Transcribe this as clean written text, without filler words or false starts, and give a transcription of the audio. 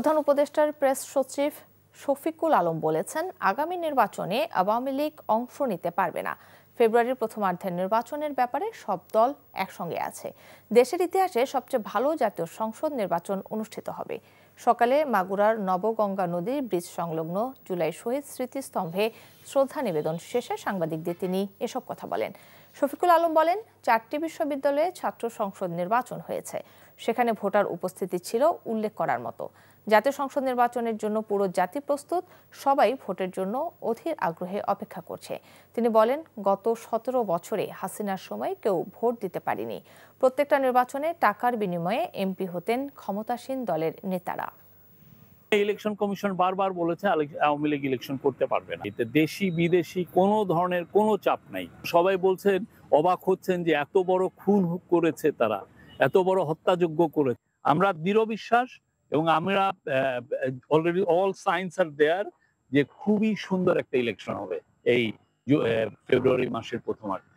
প্রধান উপদেষ্টার প্রেস সচিব শফিকুল আলম বলেছেন, আগামী নির্বাচনে আওয়ামী লীগ অংশ নিতে পারবে না। ফেব্রুয়ারির প্রথমার্ধের নির্বাচনের ব্যাপারে সব দল একসঙ্গে আছে। দেশের ইতিহাসে সবচেয়ে ভালো জাতীয় সংসদ নির্বাচন অনুষ্ঠিত হবে। সকালে মাগুরার নবগঙ্গা নদীর ব্রিজ সংলগ্ন জুলাই শহীদ স্মৃতিস্তম্ভে শ্রদ্ধা নিবেদন শেষে সাংবাদিকদের তিনি এসব কথা বলেন। শফিকুল আলম বলেন, 4টি বিশ্ববিদ্যালয়ে ছাত্র সংসদ নির্বাচন হয়েছে, সেখানে ভোটার উপস্থিতি ছিল উল্লেখ করার মতো। জাতীয় সংসদ নির্বাচনের জন্য পুরো জাতি প্রস্তুত, সবাই ভোটের জন্য অধীর আগ্রহে অপেক্ষা করছে। তিনি বলেন, গত 17 বছরে হাসিনার সময় কেউ ভোট দিতে পারেনি। প্রত্যেকটা নির্বাচনে টাকার বিনিময়ে এমপি হতেন ক্ষমতাসীন দলের নেতারা। ইলেকশন কমিশন বারবার বলেছে আওয়ামী লীগ ইলেকশন করতে পারবে না। এতে দেশি বিদেশি কোনো ধরনের কোনো চাপ নাই। সবাই বলছেন, অবাক হচ্ছেন যে এত বড় খুন করেছে তারা, এত বড় হত্যাযজ্ঞ করেছে। আমরা দৃঢ় বিশ্বাস এবং আমরা অলরেডি অল সাইন্স আর দেয়ার যে খুবই সুন্দর একটা ইলেকশন হবে এই ফেব্রুয়ারি মাসের প্রথমার্ধে।